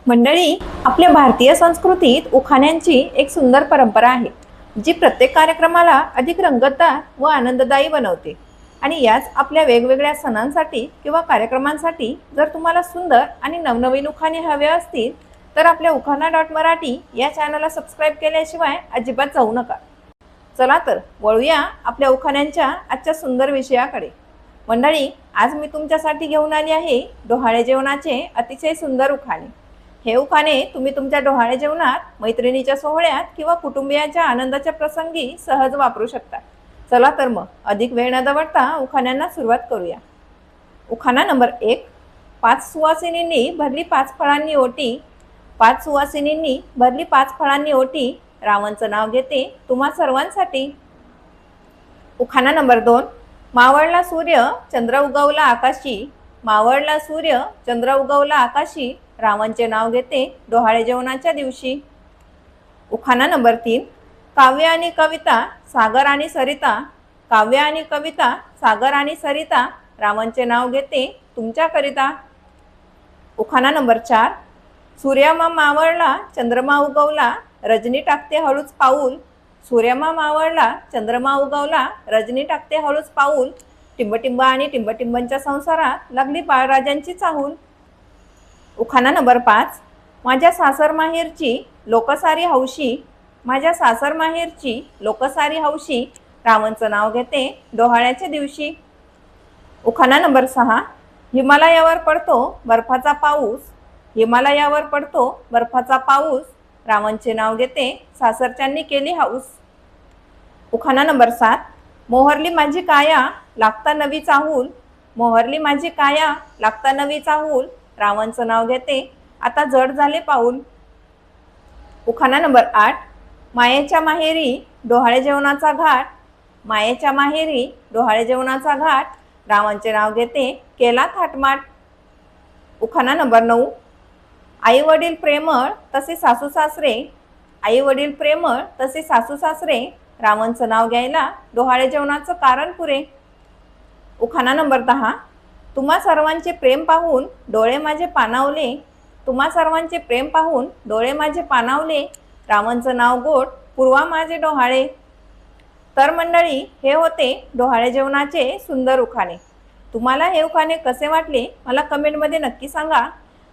मंडळी, आपल्या भारतीय संस्कृतीत उखाण्यांची एक सुंदर परंपरा आहे, जी प्रत्येक कार्यक्रमाला अधिक रंगतदार व आनंददायी बनवते। आणि याच आपल्या वेगवेगळ्या सणांसाठी किंवा कार्यक्रमांसाठी जर तुम्हाला सुंदर आणि नवनवीन उखाणे हवे असतील तर आपल्या उखाणा.मराठी या चॅनलला सबस्क्राईब केल्याशिवाय अजिबात जाऊ नका। चला तर वळूया आपल्या उखाण्यांच्या आजच्या सुंदर विषयाकडे। मंडळी, आज मी तुमच्यासाठी घेऊन आली आहे डोहाळे जेवणाचे अतिशय सुंदर उखाणे। हे उखाणे तुम्ही तुमच्या डोहाळे जेवणात, मैत्रिणीच्या सोहळ्यात किंवा कुटुंबियांच्या आनंदाच्या प्रसंगी सहज वापरू शकता। चला तर मग अधिक वेळ न दवडता उखाण्यांना सुरुवात करूया। उखाणा नंबर 1। 5 सुवासिनींनी भरली 5 फळांनी ओटी, 5 सुवासिनींनी भरली 5 फळांनी ओटी, रावणचं नाव घेते तुम्हा सर्वांसाठी। उखाणा नंबर 2। मावळला सूर्य चंद्र उगवला आकाशी, मावळला सूर्य चंद्र उगवला आकाशी, रावणचे नाव घेते डोहाळे जेवणाच्या दिवशी। उखाणा नंबर 3। काव्य आणि कविता सागर आणि सरिता, काव्य आणि कविता सागर आणि सरिता, रावणचे नाव घेते तुमच्याकरिता। उखाणा नंबर 4। सूर्यमा मावळला चंद्रमा उगवला, रजनी टाकते हळूच पाऊल, सूर्यमा मावळला चंद्रमा उगवला, रजनी टाकते हळूच पाऊल, टिंबटिंब आणि टिंबटिंबांच्या संसारात लागली बाळराजांची चाहूल। उखाणा नंबर 5। माझ्या सासर माहेरची लोकसारी हौशी, माझ्या सासर माहेरची लोकसारी हौशी, रावणचं नाव घेते डोहाळ्याच्या दिवशी। उखाणा नंबर 6। हिमालयावर पडतो बर्फाचा पाऊस, हिमालयावर पडतो बर्फाचा पाऊस, रावणचे नाव घेते सासरच्यांनी केली हौस। उखाणा नंबर 7। मोहरली माझी काया लागता नवी चाहूल, मोहरली माझी काया लागता नवी चाहूल, रावणचं नाव घेते आता जड झाले पाऊल। उखाणा नंबर 8। मायेच्या माहेरी डोहाळे जेवणाचा घाट, मायेच्या माहेरी डोहाळे जेवणाचा घाट, रावणचे नाव घेते केला थाटमाट। उखाणा नंबर 9। आई वडील प्रेमळ तसे सासू सासरे, आई वडील प्रेमळ तसे सासू सासरे, रावणचं नाव घ्यायला डोहाळे जेवणाचं कारण पुरे। उखाणा नंबर 10। तुम्हा सर्वांचे प्रेम पाहून डोळे माझे पाणावले, तुम्हा सर्वांचे प्रेम पाहून डोळे माझे पाणावले, रावणचं नाव गोड पूर्वा माझे डोहाळे। तर मंडळी, हे होते डोहाळे जेवणाचे सुंदर उखाणे। तुम्हाला हे उखाणे कसे वाटले मला कमेंटमध्ये नक्की सांगा।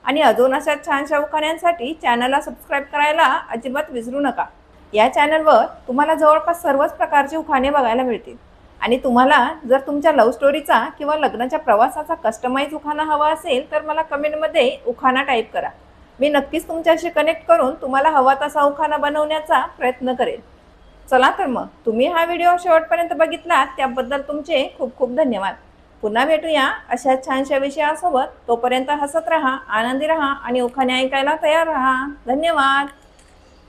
आणि अजून अशा छानशा उखाण्यांसाठी चॅनलला सबस्क्राईब करायला अजिबात विसरू नका। या चॅनलवर तुम्हाला जवळपास सर्वच प्रकारचे उखाणे बघायला मिळतील। आणि तुम्हाला जर तुमच्या लव्ह स्टोरीचा किंवा लग्नाच्या प्रवासाचा कस्टमाइज उखाणा हवा असेल तर मला कमेंटमध्ये उखाणा टाईप करा। मी नक्कीच तुमच्याशी कनेक्ट करून तुम्हाला हवा तसा उखाणा बनवण्याचा प्रयत्न करेन। चला तर मग, तुम्ही हा व्हिडिओ शेवटपर्यंत बघितलात त्याबद्दल तुमचे खूप खूप धन्यवाद। पुन्हा भेटूया अशा छानशा विषयासोबत। तोपर्यंत हसत राहा, आनंदी राहा आणि उखाणे ऐकायला तयार राहा। धन्यवाद।